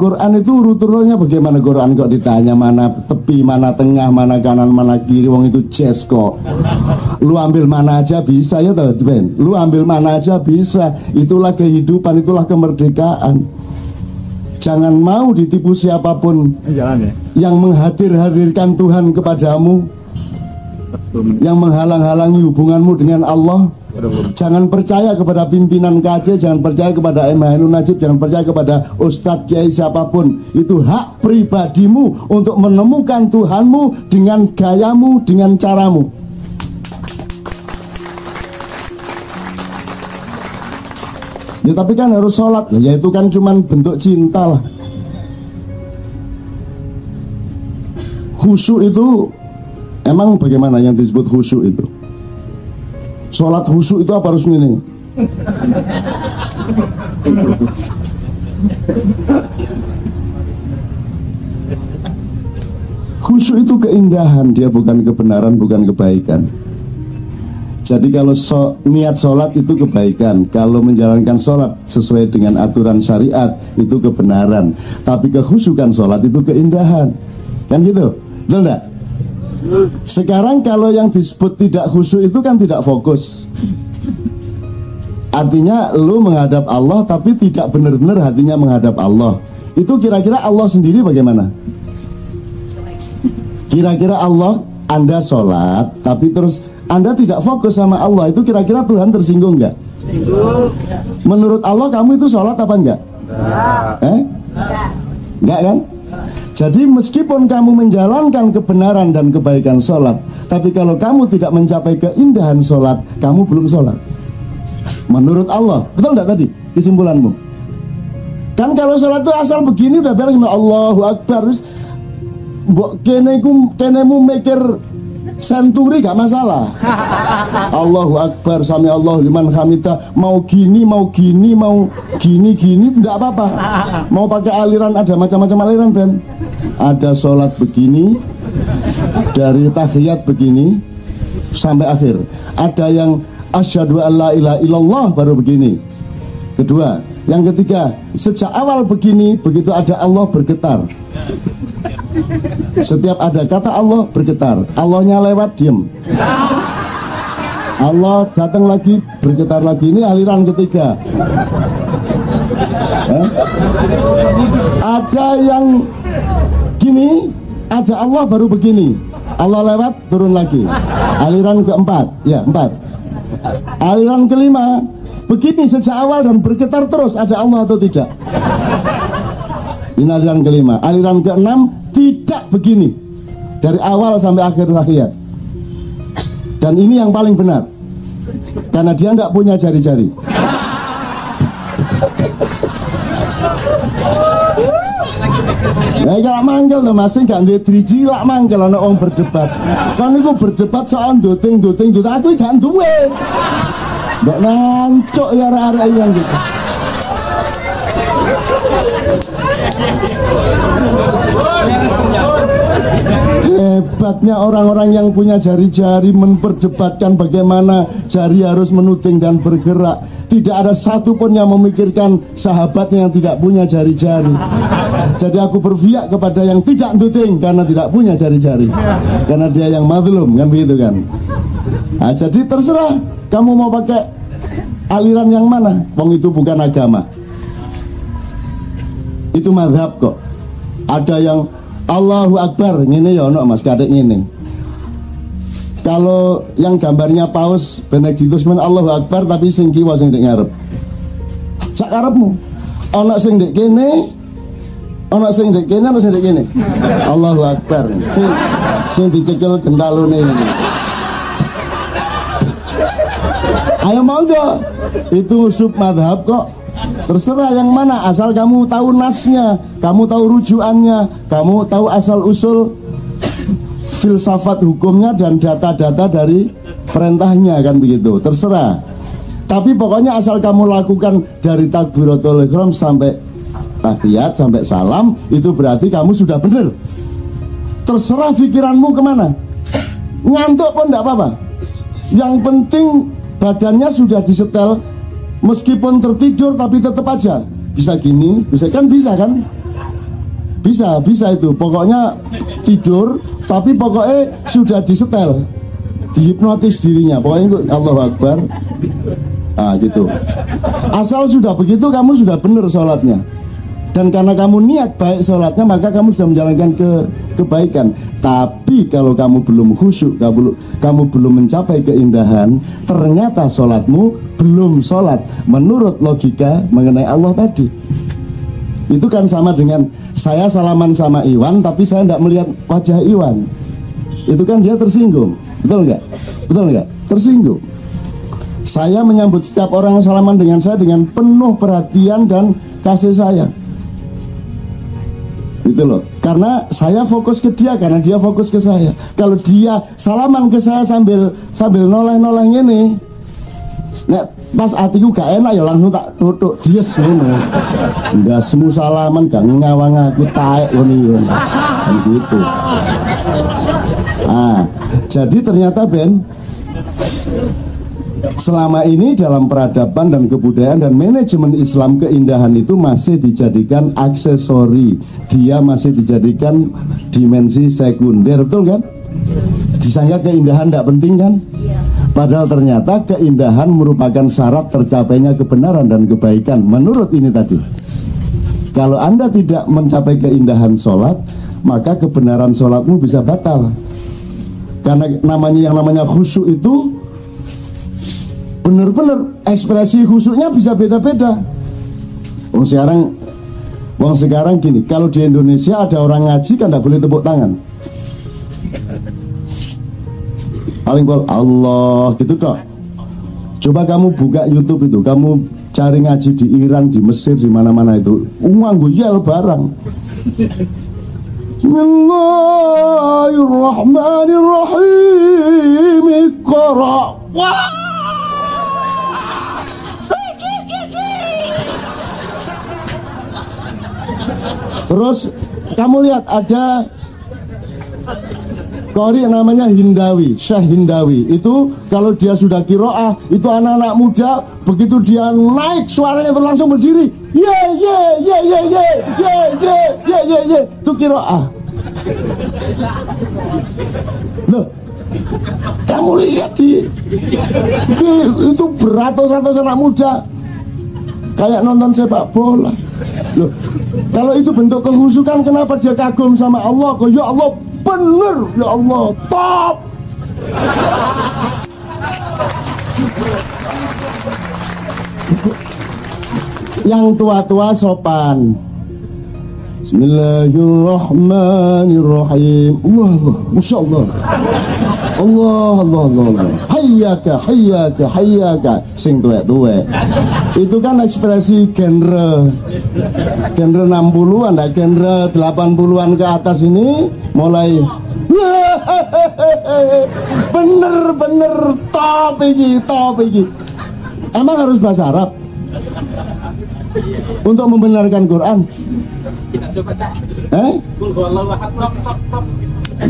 Quran itu urut-urutannya bagaimana? Quran kok ditanya mana tepi, mana tengah, mana kanan, mana kiri. Wong itu jazz kok. Lu ambil mana aja bisa ya toh, Ben. Lu ambil mana aja bisa. Itulah kehidupan, itulah kemerdekaan. Jangan mau ditipu siapapun yang menghadirkan Tuhan kepadamu, yang menghalang-halangi hubunganmu dengan Allah. Jangan percaya kepada pimpinan KJ, jangan percaya kepada Emanuel Najib, jangan percaya kepada Ustadz Kiai siapapun. Itu hak pribadimu untuk menemukan Tuhanmu dengan gayamu, dengan caramu. Ya tapi kan harus sholat, ya itu kan cuman bentuk cinta lah. Khusyuk itu emang bagaimana yang disebut khusyuk itu? Sholat khusyuk itu apa harus ini? Khusyuk itu keindahan, dia bukan kebenaran, bukan kebaikan. Jadi kalau niat sholat itu kebaikan, kalau menjalankan sholat sesuai dengan aturan syariat itu kebenaran. Tapi kekhusyukan sholat itu keindahan, kan gitu, betul enggak? Sekarang kalau yang disebut tidak khusyuk itu kan tidak fokus. Artinya lu menghadap Allah tapi tidak benar-benar hatinya menghadap Allah. Itu kira-kira Allah sendiri bagaimana? Kira-kira Allah, Anda sholat tapi terus Anda tidak fokus sama Allah, itu kira-kira Tuhan tersinggung nggak? Menurut Allah kamu itu sholat apa enggak? Enggak kan? Jadi meskipun kamu menjalankan kebenaran dan kebaikan sholat, tapi kalau kamu tidak mencapai keindahan sholat, kamu belum sholat menurut Allah. Betul enggak tadi kesimpulanmu? Kan kalau sholat itu asal begini udah beres, Allahu Akbar. Kenemu mikir senturi gak masalah. Allahu Akbar, sami Allahu liman hamidah. Mau gini, mau gini tidak apa-apa. Mau pakai aliran, ada macam-macam aliran kan. Ada sholat begini, dari tahiyat begini sampai akhir. Ada yang asyhadu an la ilaha illallah baru begini. Kedua, yang ketiga, sejak awal begini, begitu ada Allah bergetar. Setiap ada kata Allah bergetar, Allahnya lewat diem. Allah datang lagi bergetar lagi. Ini aliran ketiga. Ada yang gini, ada Allah baru begini. Allah lewat turun lagi. Aliran keempat, ya 4. Aliran kelima, begini sejak awal dan bergetar terus. Ada Allah atau tidak? Ini aliran kelima. Aliran keenam, tidak begini dari awal sampai akhir tahiyat. Dan ini yang paling benar, karena dia nggak punya jari-jari. Ya kalau manggil loh masih nggak ada driji lah manggil anak orang berdebat. Kan itu berdebat soal doting aku gak duwe. Nggak nancok ya arah-arah yang gitu. Hebatnya orang-orang yang punya jari-jari memperdebatkan bagaimana jari harus menuting dan bergerak. Tidak ada satupun yang memikirkan sahabatnya yang tidak punya jari-jari. Jadi aku berpihak kepada yang tidak nuting karena tidak punya jari-jari, karena dia yang mazlum, kan begitu kan. Nah, jadi terserah kamu mau pakai aliran yang mana. Wong itu bukan agama, itu mazhab kok. Ada yang Allahu Akbar ngene ya ono Mas kadek ngene. Kalau yang gambarnya Paus Benedictus men Allahu Akbar tapi sing kiwa sing ndek ngarep. Sak karepmu. Ono sing ndek kene, ono sing ndek kene, ono sing ndek kene. Allahu Akbar. Sing dicekel gendalune ini. Ayo monggo. Itu sub madhab kok. Terserah yang mana, asal kamu tahu nasnya, kamu tahu rujukannya, kamu tahu asal usul filsafat hukumnya dan data-data dari perintahnya, kan begitu. Terserah. Tapi pokoknya asal kamu lakukan dari takbiratul ihram sampai tahiyat sampai salam, itu berarti kamu sudah benar. Terserah pikiranmu kemana. Ngantuk pun tidak apa-apa. Yang penting badannya sudah disetel. Meskipun tertidur tapi tetap aja bisa gini, bisa kan, Bisa itu. Pokoknya tidur, tapi pokoknya sudah disetel, dihipnotis dirinya. Pokoknya Allahu Akbar. Gitu. Asal sudah begitu, kamu sudah benar sholatnya. Dan karena kamu niat baik sholatnya, maka kamu sudah menjalankan kebaikan. Tapi kalau kamu belum khusyuk, kamu belum mencapai keindahan, ternyata sholatmu belum sholat menurut logika mengenai Allah tadi. Itu kan sama dengan saya salaman sama Iwan, tapi saya tidak melihat wajah Iwan. Itu kan dia tersinggung. Betul nggak? Betul nggak? Tersinggung. Saya menyambut setiap orang yang salaman dengan saya dengan penuh perhatian dan kasih sayang. Gitu loh. Karena saya fokus ke dia, karena dia fokus ke saya. Kalau dia salaman ke saya sambil noleh-noleh ini, nek pas hatiku gak enak ya langsung tak tutuk dia semua. Enggak semua salaman gak ngawang aku taek ngono kan gitu. Jadi ternyata Ben, selama ini dalam peradaban dan kebudayaan dan manajemen Islam, keindahan itu masih dijadikan aksesori. Dia masih dijadikan dimensi sekunder, betul kan? Disangka keindahan tidak penting kan? Padahal ternyata keindahan merupakan syarat tercapainya kebenaran dan kebaikan. Menurut ini tadi, kalau Anda tidak mencapai keindahan sholat, maka kebenaran sholatmu bisa batal. Karena yang namanya khusyuk itu benar-benar ekspresi khusyuknya bisa beda-beda. Wong sekarang gini, kalau di Indonesia ada orang ngaji kan tidak boleh tepuk tangan. Paling bol Allah gitu toh. Coba kamu buka YouTube itu, kamu cari ngaji di Iran, di Mesir, di mana-mana itu, nganggo yel barang. Bismillahirrahmanirrahim. Iqra. Wah. Terus kamu lihat ada qori namanya Hindawi, Syekh Hindawi. Itu kalau dia sudah kiroah, itu anak-anak muda begitu dia naik suaranya itu langsung berdiri. Ye. Itu kiroah. Loh, kamu lihat itu beratus-ratus anak muda kayak nonton sepak bola. Loh, kalau itu bentuk kehusukan, kenapa dia kagum sama Allah? Kok ya Allah bener, ya Allah top. Yang tua-tua sopan. Bismillahirrahmanirrahim. Masya Allah. Allah. Hayyaka. Sing tuwek. Itu kan ekspresi genre 60-an, genre 80-an ke atas ini mulai bener top iki. Emang harus bahasa Arab untuk membenarkan Quran?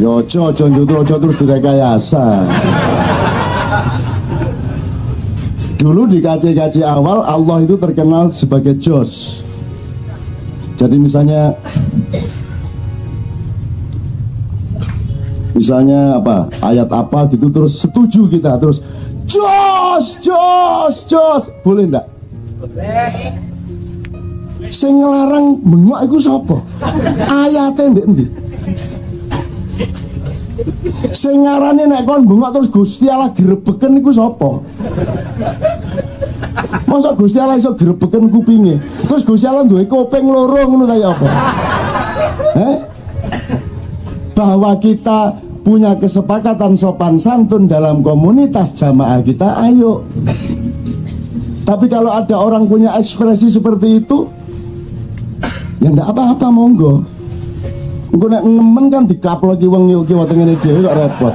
Ojo terus direkayasa. Dulu di KC awal Allah itu terkenal sebagai Jos. Jadi misalnya apa ayat apa gitu terus setuju kita terus Jos boleh ndak? Boleh. Sing nglarang bengok iku sapa? Ayate ndek endi? Sing ngarani nek kon bengok terus Gusti Allah grebeken iku sapa? Masa Gusti Allah iso grebeken kupinge? Terus Gusti Allah duwe kuping loro ngono ta ya apa? Bahwa kita punya kesepakatan sopan santun dalam komunitas jamaah kita, ayo. Tapi kalau ada orang punya ekspresi seperti itu, ya ndak apa-apa, monggo. Engko nek nemen kan dikaploki wong yo ki wonten ngene dhewe kok repot.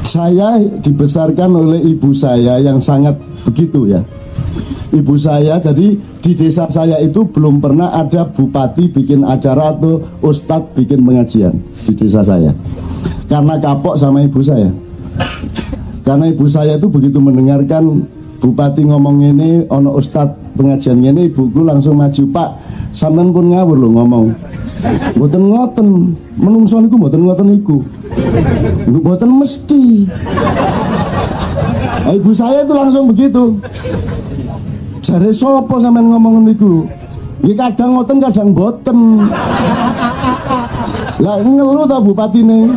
Saya dibesarkan oleh ibu saya yang sangat begitu ya. Ibu saya, jadi di desa saya itu belum pernah ada bupati bikin acara atau ustadz bikin pengajian di desa saya. Karena kapok sama ibu saya. Karena ibu saya itu begitu mendengarkan bupati ngomong ini, ono ustad pengajian ini, ibuku langsung maju, Pak sampean pun ngawur lho ngomong. Mboten ngoten, menungso niku mboten ngoten niku. Mboten mesti. Ibu saya itu langsung begitu. Jare sapa sampean ngomong niku? Ya kadang ngoten kadang boten. Lah ngeluh ta bupatine.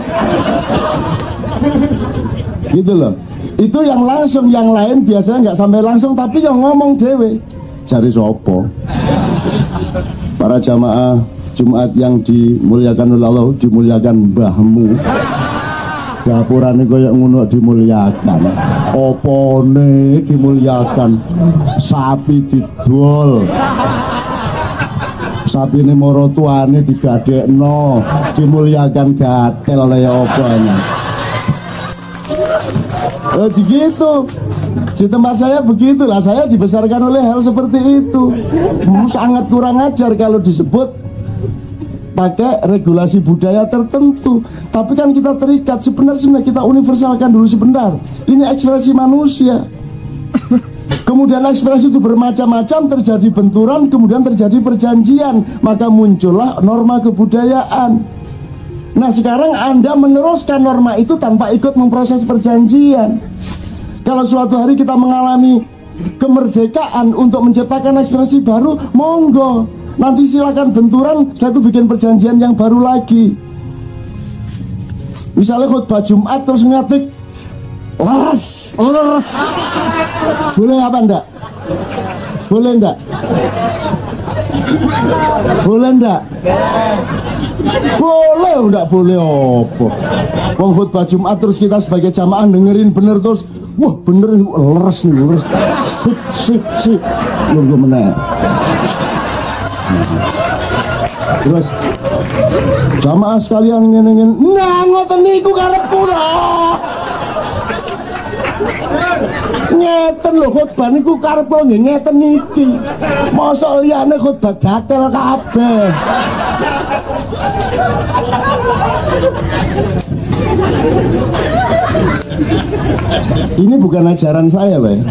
Gitu loh. Itu yang langsung, yang lain biasanya nggak sampai langsung tapi yang ngomong dewe. Jare sapa? Para jamaah Jumat yang dimuliakan oleh Allah, dimuliakan mbahmu. Dapurane koyo ngono dimuliakan. Opone dimuliakan. Sapi didol. Sapi ini moro tuane digadekno, dimuliakan gatel ya opone. Begitu. Di tempat saya begitulah, saya dibesarkan oleh hal seperti itu. Sangat kurang ajar kalau disebut pakai regulasi budaya tertentu. Tapi kan kita terikat, sebenarnya kita universalkan dulu sebentar. Ini ekspresi manusia. Kemudian ekspresi itu bermacam-macam, terjadi benturan, kemudian terjadi perjanjian, maka muncullah norma kebudayaan. Nah sekarang Anda meneruskan norma itu tanpa ikut memproses perjanjian. Kalau suatu hari kita mengalami kemerdekaan untuk menciptakan ekspresi baru, monggo. Nanti silakan benturan, setelah itu bikin perjanjian yang baru lagi. Misalnya khutbah Jumat terus ngatik leres. Boleh apa enggak? Boleh enggak? Boleh enggak? Boleh enggak? Boleh apa? Wong khutbah Jumat terus kita sebagai jamaah dengerin bener terus, wah bener leres nih, leres. Sip. Nunggu meneh. Terus jamaah sekalian ngene-ngene, nah ngoten niku karepku lho. Ngeten lho khotbah niku karepku nggih ngeten niki. Mosok liyane khotbah gatel kabeh. Ini bukan ajaran saya, Pak.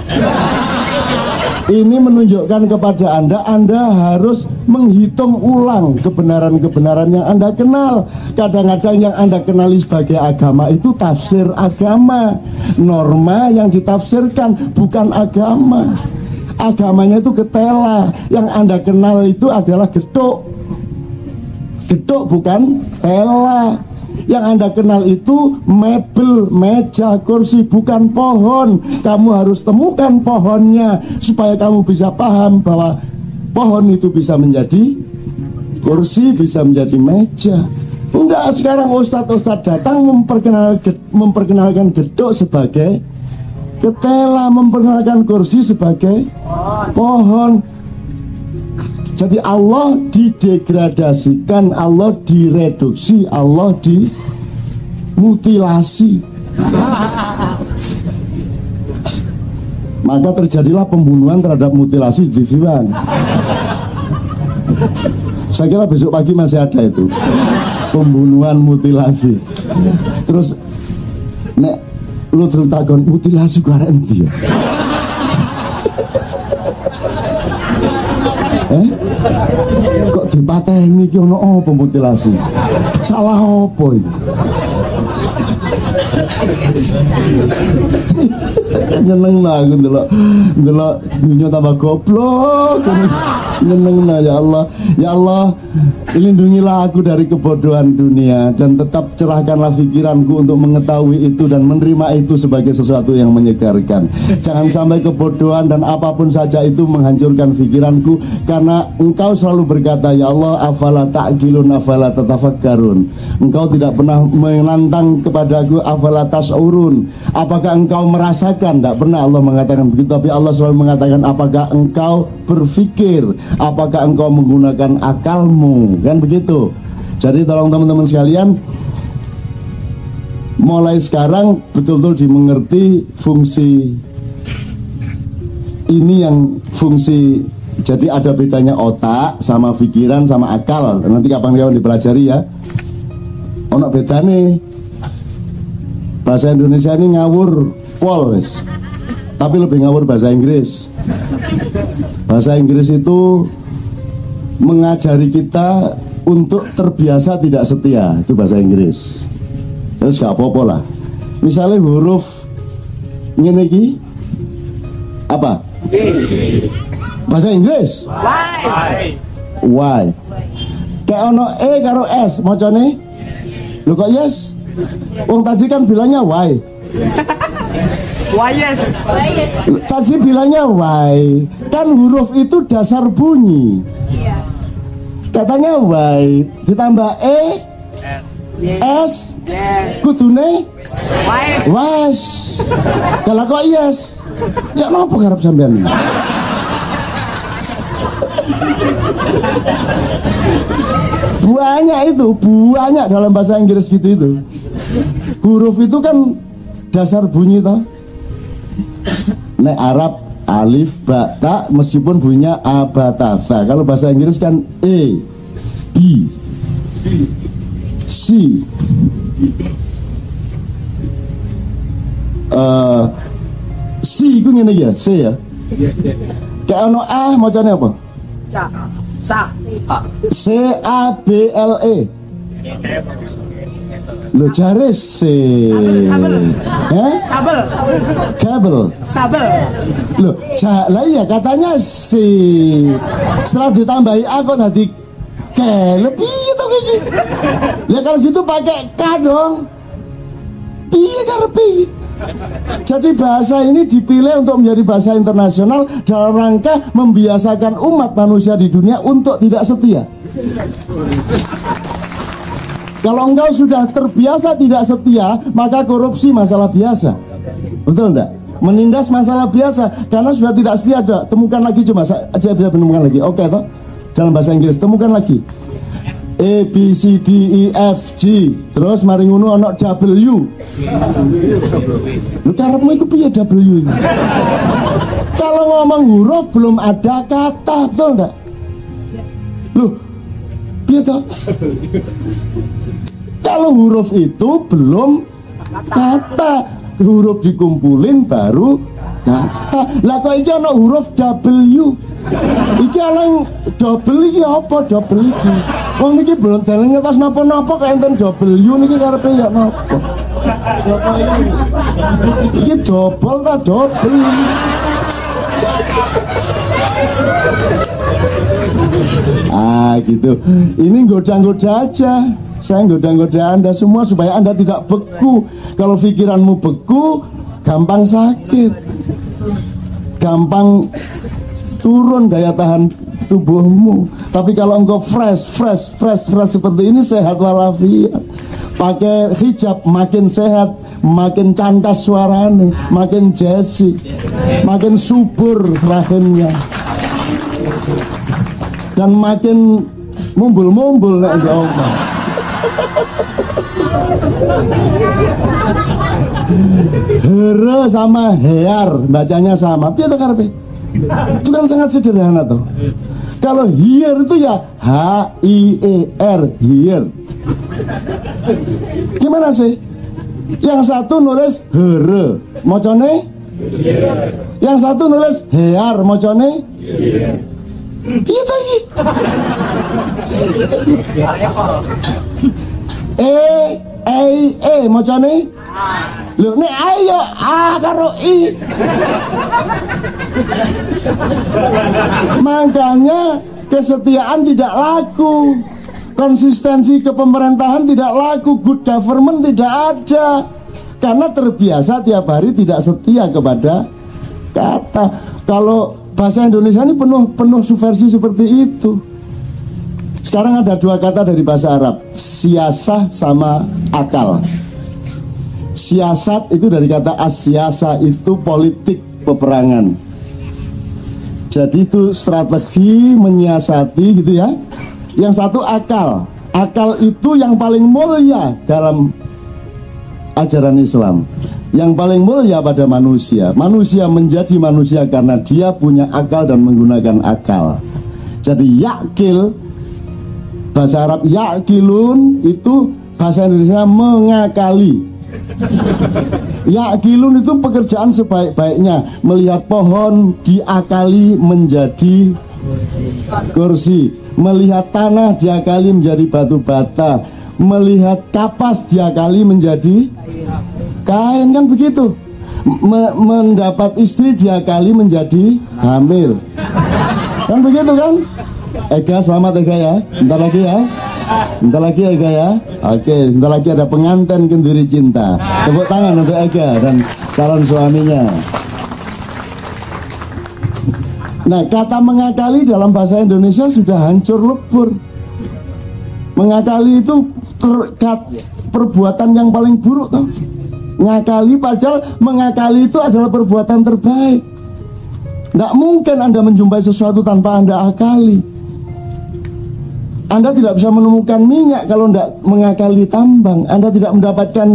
Ini menunjukkan kepada Anda harus menghitung ulang kebenaran-kebenaran yang Anda kenal. Kadang-kadang yang Anda kenali sebagai agama itu tafsir agama. Norma yang ditafsirkan bukan agama. Agamanya itu ketela. Yang Anda kenal itu adalah geduk. Geduk bukan tela. Yang Anda kenal itu mebel, meja, kursi, bukan pohon. Kamu harus temukan pohonnya supaya kamu bisa paham bahwa pohon itu bisa menjadi kursi, bisa menjadi meja. Enggak, sekarang ustadz-ustadz datang memperkenalkan geduk sebagai ketela, memperkenalkan kursi sebagai pohon. Jadi Allah didegradasikan, Allah direduksi, Allah dimutilasi. Maka terjadilah pembunuhan terhadap mutilasi di Diwan. Saya kira besok pagi masih ada itu pembunuhan mutilasi. Terus nek lu terus takon mutilasi ku arek endi ya? Kok dipateni iki ono apa mutilasi? Salah apa iki? Nyenengna aku ndelok dunia tambah goblok. Nyenengna ya Allah. Ya Allah, lindungilah aku dari kebodohan dunia dan tetap cerahkanlah pikiranku untuk mengetahui itu dan menerima itu sebagai sesuatu yang menyegarkan. Jangan sampai kebodohan dan apapun saja itu menghancurkan pikiranku, karena Engkau selalu berkata, ya Allah, afala ta'qilun, afala tatafakkarun. Engkau tidak pernah menantang kepadaku, afala tas'urun. Apakah engkau merasakan? Tidak pernah Allah mengatakan begitu, tapi Allah selalu mengatakan, apakah engkau berpikir? Apakah engkau menggunakan akalmu? Kan begitu. Jadi tolong teman-teman sekalian, mulai sekarang betul-betul dimengerti fungsi ini, yang fungsi. Jadi ada bedanya otak sama pikiran sama akal. Nanti kapan-kapan dipelajari ya. Ono bedane. Bahasa Indonesia ini ngawur pol wis. Tapi lebih ngawur bahasa Inggris. Bahasa Inggris itu mengajari kita untuk terbiasa tidak setia. Itu bahasa Inggris. Terus gak apa-apa lah. Misalnya huruf ngene iki apa? Bahasa Inggris? Why? Kayak ono E karo S macane? Lho kok yes? Wong tadi kan bilangnya why. Why yes? Tadi bilangnya why. Kan huruf itu dasar bunyi. Katanya why ditambah E S kudune wes. Kalau kok yes, ya napa garap sampean? Banyak dalam bahasa Inggris gitu itu. Huruf itu kan dasar bunyi toh. Nek Arab alif ba ta meskipun bunyinya a ba ta fa. Kalau bahasa Inggris kan E B C C itu ngene ya, C ya. Kayak ono A macane apa? C A B L E. Lo jare C. Kabel. Lo lah iya katanya C. Setelah ditambahi A kok tadi K. Lebih itu kayak gitu. Ya kalau gitu pakai K dong. Piye karepe? Jadi bahasa ini dipilih untuk menjadi bahasa internasional dalam rangka membiasakan umat manusia di dunia untuk tidak setia. Kalau engkau sudah terbiasa tidak setia, maka korupsi masalah biasa. Betul enggak? Menindas masalah biasa. Karena sudah tidak setia, temukan lagi, coba aja bisa menemukan lagi. Oke toh? Dalam bahasa Inggris temukan lagi. A B C D E F G. Terus mari ngono ana W. Lu karepmu iku piye W ini? Kalau ngomong huruf belum ada kata, betul enggak? Loh, piye toh? Kalau huruf itu belum kata, huruf dikumpulin baru kata. Lah kok iki ana huruf W. Iki ana double iki apa double iki? Wong niki belum jalan ngetos napa-napa kok enten W niki karepe ya napa? Iki double ta double. Gitu. Ini goda-goda aja. Saya goda-goda Anda semua supaya Anda tidak beku. Kalau pikiranmu beku, gampang sakit, gampang turun daya tahan tubuhmu. Tapi kalau engkau fresh seperti ini, sehat walafiat. Pakai hijab makin sehat, makin cantas suaranya, makin jesi, makin subur rahimnya, dan makin mumbul-mumbul nek ngomong. Here sama hear bacanya sama. Piye to karepe? Itu kan sangat sederhana toh. Kalau here itu ya H I E R, here. Gimana sih? Yang satu nulis here, macane? Yang satu nulis hear, macane? Piye to iki? Macane? Lho nek ayo A karo I. Makanya kesetiaan tidak laku, konsistensi kepemerintahan tidak laku, good government tidak ada, karena terbiasa tiap hari tidak setia kepada kata. Kalau bahasa Indonesia ini penuh subversi seperti itu. Sekarang ada dua kata dari bahasa Arab, siasah sama akal. Siasat itu dari kata asyasa, itu politik peperangan. Jadi itu strategi menyiasati gitu ya. Yang satu akal. Akal itu yang paling mulia dalam ajaran Islam. Yang paling mulia pada manusia. Manusia menjadi manusia karena dia punya akal dan menggunakan akal. Jadi yakil, bahasa Arab yakilun, itu bahasa Indonesia mengakali. Ya'kilun itu pekerjaan sebaik-baiknya, melihat pohon diakali menjadi kursi, melihat tanah diakali menjadi batu bata, melihat kapas diakali menjadi kain, kan begitu. Mendapat istri diakali menjadi hamil, kan begitu kan. Ega, selamat Ega ya. Bentar lagi ya. Bentar lagi Ega ya. Oke, bentar lagi ada pengantin kenduri cinta. Tepuk tangan untuk Ega dan calon suaminya. Nah, kata mengakali dalam bahasa Indonesia sudah hancur lebur. Mengakali itu perbuatan yang paling buruk tau. Ngakali, padahal mengakali itu adalah perbuatan terbaik. Tidak mungkin Anda menjumpai sesuatu tanpa Anda akali. Anda tidak bisa menemukan minyak kalau tidak mengakali tambang. Anda tidak mendapatkan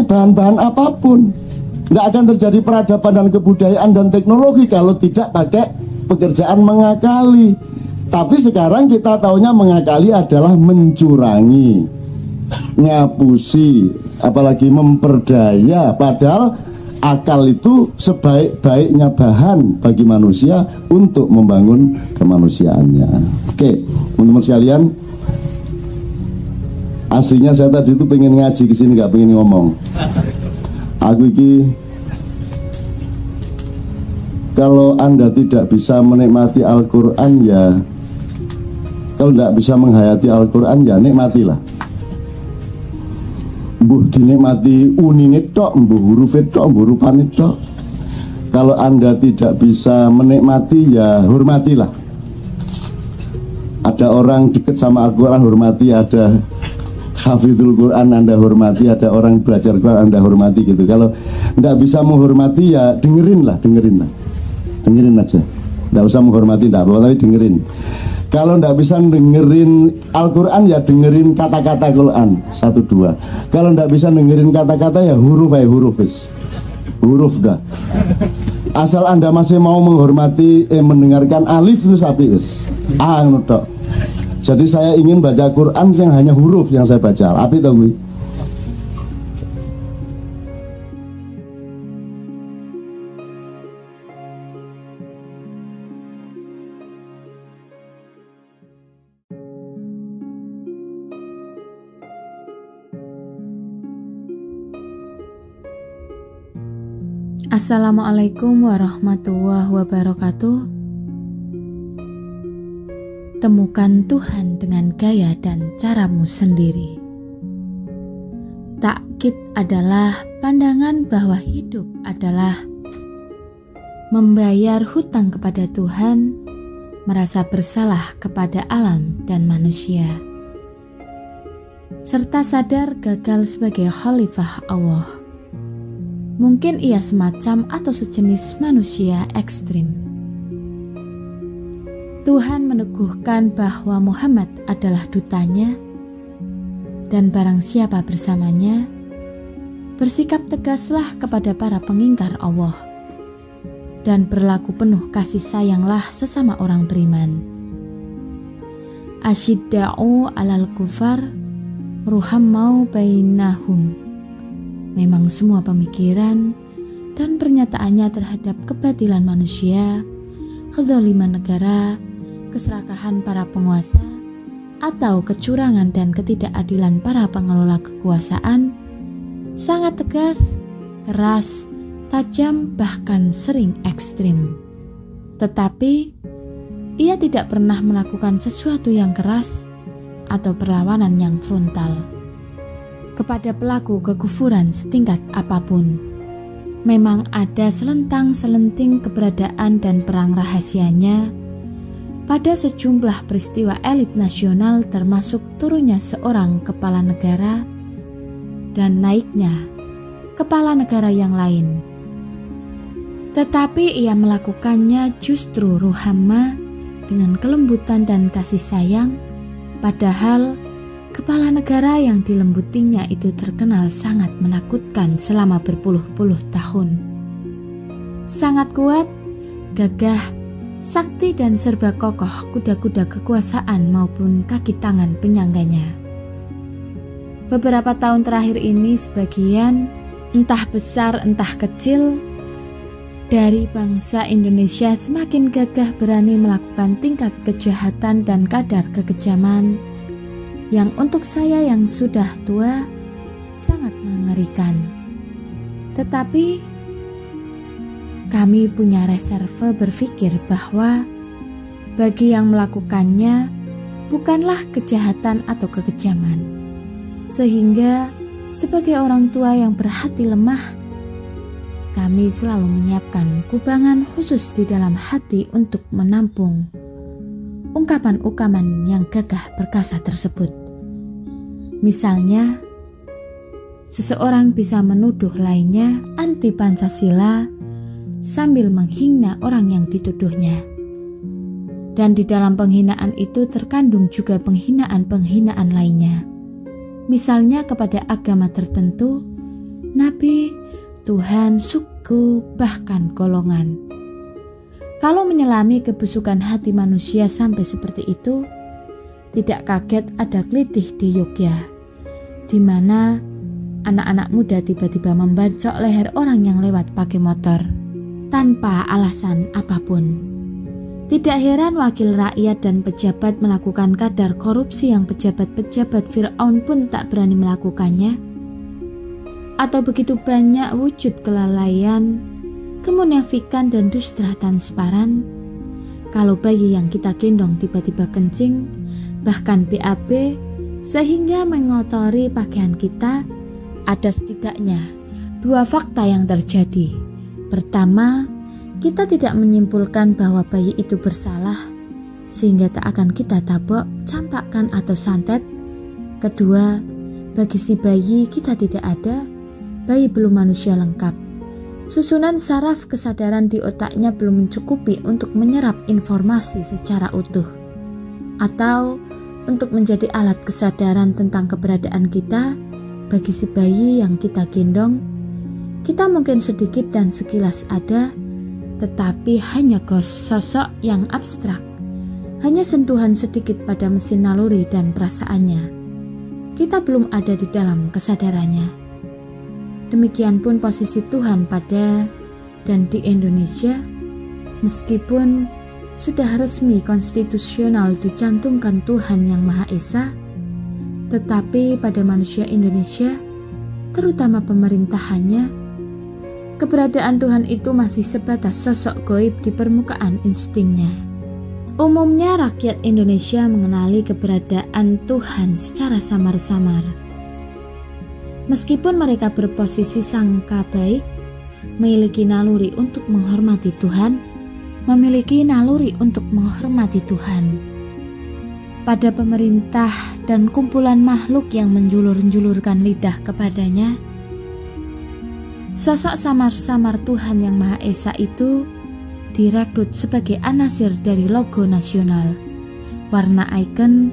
bahan-bahan apapun. Tidak akan terjadi peradaban dan kebudayaan dan teknologi kalau tidak pakai pekerjaan mengakali. Tapi sekarang kita taunya mengakali adalah mencurangi, ngapusi, apalagi memperdaya. Padahal akal itu sebaik-baiknya bahan bagi manusia untuk membangun kemanusiaannya. Oke, teman-teman sekalian, aslinya saya tadi itu pengen ngaji ke sini, nggak pengen ngomong. Aku ini, kalau Anda tidak bisa menikmati Al-Quran ya, kalau tidak bisa menghayati Al-Quran ya nikmatilah. Mbuh dinikmati unine tok, mbuh hurufé tok, mbuh rupane tok. Kalau Anda tidak bisa menikmati ya hormatilah. Ada orang dekat sama Al-Quran, hormati. Ada hafizul Quran, Anda hormati. Ada orang belajar Quran, Anda hormati gitu. Kalau tidak bisa menghormati ya dengerin aja. Tidak usah menghormati, tidak apa-apa, tapi dengerin. Kalau tidak bisa dengerin Al-Quran ya dengerin kata-kata Quran 1-2. Kalau tidak bisa dengerin kata-kata ya huruf dah. Asal Anda masih mau menghormati mendengarkan alif itu sapi wis. Jadi saya ingin baca Quran yang hanya huruf yang saya baca. Api tau gue. Assalamualaikum warahmatullahi wabarakatuh. Temukan Tuhan dengan gaya dan caramu sendiri. Takkid adalah pandangan bahwa hidup adalah membayar hutang kepada Tuhan, merasa bersalah kepada alam dan manusia, serta sadar gagal sebagai khalifah Allah. Mungkin ia semacam atau sejenis manusia ekstrim. Tuhan meneguhkan bahwa Muhammad adalah dutanya, dan barang siapa bersamanya, bersikap tegaslah kepada para pengingkar Allah, dan berlaku penuh kasih sayanglah sesama orang beriman. Asyidda'u alal kufar, ruhammau bainahum. Memang semua pemikiran dan pernyataannya terhadap kebatilan manusia, kezaliman negara, keserakahan para penguasa, atau kecurangan dan ketidakadilan para pengelola kekuasaan sangat tegas, keras, tajam, bahkan sering ekstrim. Tetapi ia tidak pernah melakukan sesuatu yang keras atau perlawanan yang frontal kepada pelaku kekufuran setingkat apapun. Memang ada selentang-selenting keberadaan dan perang rahasianya pada sejumlah peristiwa elit nasional, termasuk turunnya seorang kepala negara dan naiknya kepala negara yang lain. Tetapi ia melakukannya justru ruhamma, dengan kelembutan dan kasih sayang, padahal kepala negara yang dilembutinya itu terkenal sangat menakutkan selama berpuluh-puluh tahun. Sangat kuat, gagah, sakti dan serba kokoh kuda-kuda kekuasaan maupun kaki tangan penyangganya. Beberapa tahun terakhir ini sebagian entah besar entah kecil, dari bangsa Indonesia semakin gagah berani melakukan tingkat kejahatan dan kadar kekejaman yang untuk saya yang sudah tua sangat mengerikan. Tetapi kami punya reserve berpikir bahwa bagi yang melakukannya bukanlah kejahatan atau kekejaman. Sehingga sebagai orang tua yang berhati lemah, kami selalu menyiapkan kubangan khusus di dalam hati untuk menampung ungkapan-ungkapan yang gagah perkasa tersebut. Misalnya, seseorang bisa menuduh lainnya anti Pancasila sambil menghina orang yang dituduhnya. Dan di dalam penghinaan itu terkandung juga penghinaan-penghinaan lainnya. Misalnya kepada agama tertentu, nabi, Tuhan, suku, bahkan golongan. Kalau menyelami kebusukan hati manusia sampai seperti itu, tidak kaget ada kelitih di Yogya, di mana anak-anak muda tiba-tiba membacok leher orang yang lewat pakai motor tanpa alasan apapun. Tidak heran wakil rakyat dan pejabat melakukan kadar korupsi yang pejabat-pejabat Fir'aun pun tak berani melakukannya. Atau begitu banyak wujud kelalaian, kemunafikan dan dusta transparan. Kalau bayi yang kita gendong tiba-tiba kencing, bahkan BAB, sehingga mengotori pakaian kita, ada setidaknya 2 fakta yang terjadi. Pertama, kita tidak menyimpulkan bahwa bayi itu bersalah, sehingga tak akan kita tabok, campakkan atau santet. Kedua, bagi si bayi kita tidak ada, bayi belum manusia lengkap. Susunan saraf kesadaran di otaknya belum mencukupi untuk menyerap informasi secara utuh, atau untuk menjadi alat kesadaran tentang keberadaan kita. Bagi si bayi yang kita gendong, kita mungkin sedikit dan sekilas ada, tetapi hanya sosok yang abstrak, hanya sentuhan sedikit pada mesin naluri dan perasaannya. Kita belum ada di dalam kesadarannya. Demikian pun posisi Tuhan pada dan di Indonesia, meskipun sudah resmi konstitusional dicantumkan Tuhan Yang Maha Esa, tetapi pada manusia Indonesia, terutama pemerintahannya, keberadaan Tuhan itu masih sebatas sosok goib di permukaan instingnya. Umumnya rakyat Indonesia mengenali keberadaan Tuhan secara samar-samar. Meskipun mereka berposisi sangka baik, memiliki naluri untuk menghormati Tuhan, pada pemerintah dan kumpulan makhluk yang menjulur-julurkan lidah kepadanya, sosok samar-samar Tuhan Yang Maha Esa itu direkrut sebagai anasir dari logo nasional, warna ikon,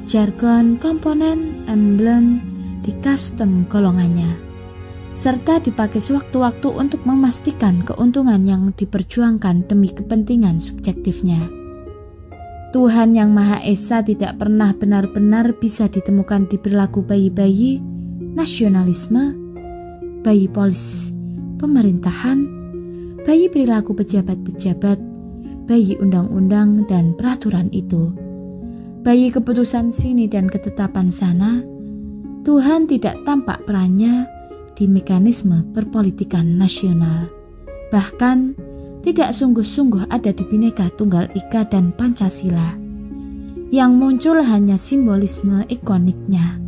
jargon, komponen, emblem, di custom golongannya, serta dipakai sewaktu-waktu untuk memastikan keuntungan yang diperjuangkan demi kepentingan subjektifnya. Tuhan Yang Maha Esa tidak pernah benar-benar bisa ditemukan di perilaku bayi-bayi nasionalisme, bayi polis pemerintahan, bayi perilaku pejabat-pejabat, bayi undang-undang dan peraturan itu, bayi keputusan sini dan ketetapan sana. Tuhan tidak tampak perannya di mekanisme perpolitikan nasional, bahkan tidak sungguh-sungguh ada di Bhinneka Tunggal Ika dan Pancasila. Yang muncul hanya simbolisme ikoniknya.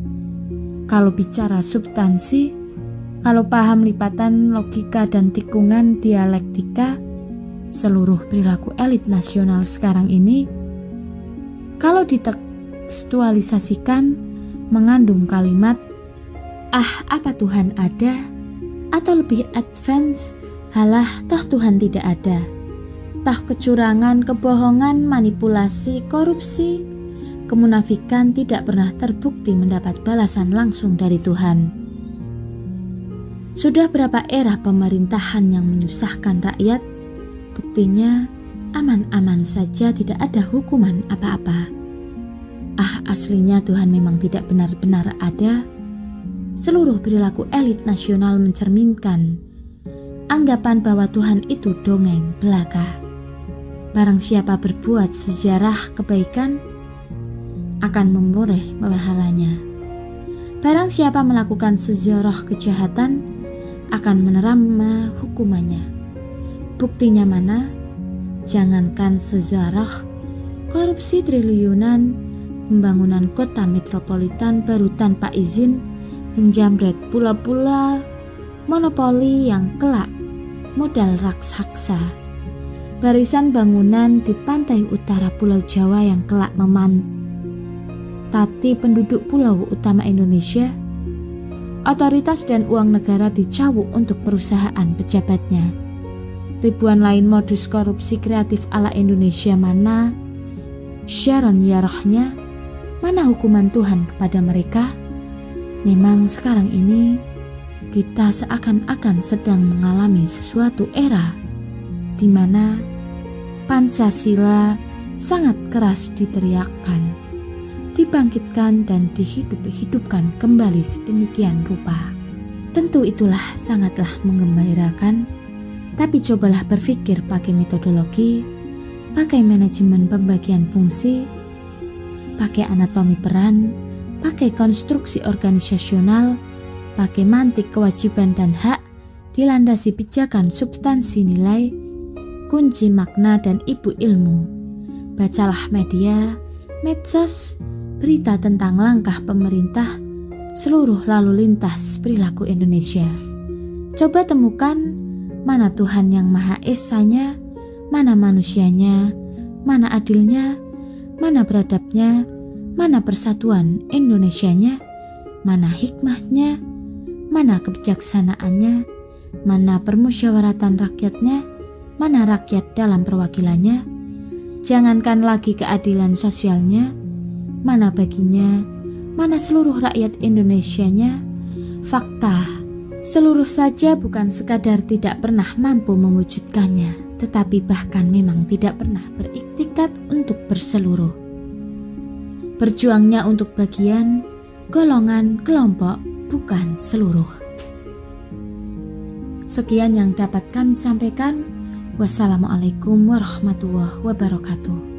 Kalau bicara substansi, kalau paham lipatan logika dan tikungan dialektika, seluruh perilaku elit nasional sekarang ini, kalau ditekstualisasikan, mengandung kalimat apa Tuhan ada, atau lebih advance, halah toh Tuhan tidak ada, toh kecurangan, kebohongan, manipulasi, korupsi, kemunafikan tidak pernah terbukti mendapat balasan langsung dari Tuhan. Sudah berapa era pemerintahan yang menyusahkan rakyat, buktinya aman-aman saja, tidak ada hukuman apa-apa. Aslinya Tuhan memang tidak benar-benar ada, seluruh perilaku elit nasional mencerminkan anggapan bahwa Tuhan itu dongeng belaka. Barang siapa berbuat sejarah kebaikan akan memperoleh pahalanya. Barang siapa melakukan sejarah kejahatan akan menerima hukumannya. Buktinya mana? Jangankan sejarah, korupsi triliunan, pembangunan kota metropolitan baru tanpa izin, menjamret pula-pula monopoli yang kelak modal raksasa, barisan bangunan di pantai utara Pulau Jawa yang kelak memantati penduduk pulau utama Indonesia, otoritas dan uang negara dicawuk untuk perusahaan pejabatnya. Ribuan lain modus korupsi kreatif ala Indonesia, mana Sharon Yarohnya, mana hukuman Tuhan kepada mereka? Memang sekarang ini kita seakan-akan sedang mengalami sesuatu era di mana Pancasila sangat keras diteriakkan, dibangkitkan dan dihidup-hidupkan kembali sedemikian rupa. Tentu itulah sangatlah menggembirakan, tapi cobalah berpikir pakai metodologi, pakai manajemen pembagian fungsi, pakai anatomi peran, pakai konstruksi organisasional, pakai mantik kewajiban dan hak, dilandasi pijakan substansi nilai, kunci makna dan ibu ilmu. Bacalah media, medsos, berita tentang langkah pemerintah, seluruh lalu lintas perilaku Indonesia. Coba temukan mana Tuhan yang Maha Esanya, mana manusianya, mana adilnya, mana beradabnya, mana persatuan Indonesianya, mana hikmahnya, mana kebijaksanaannya, mana permusyawaratan rakyatnya, mana rakyat dalam perwakilannya. Jangankan lagi keadilan sosialnya, mana baginya, mana seluruh rakyat Indonesianya. Fakta, seluruh saja bukan sekadar tidak pernah mampu mewujudkannya, tetapi bahkan memang tidak pernah beriktikat untuk berseluruh. Berjuangnya untuk bagian, golongan, kelompok, bukan seluruh. Sekian yang dapat kami sampaikan. Wassalamualaikum warahmatullahi wabarakatuh.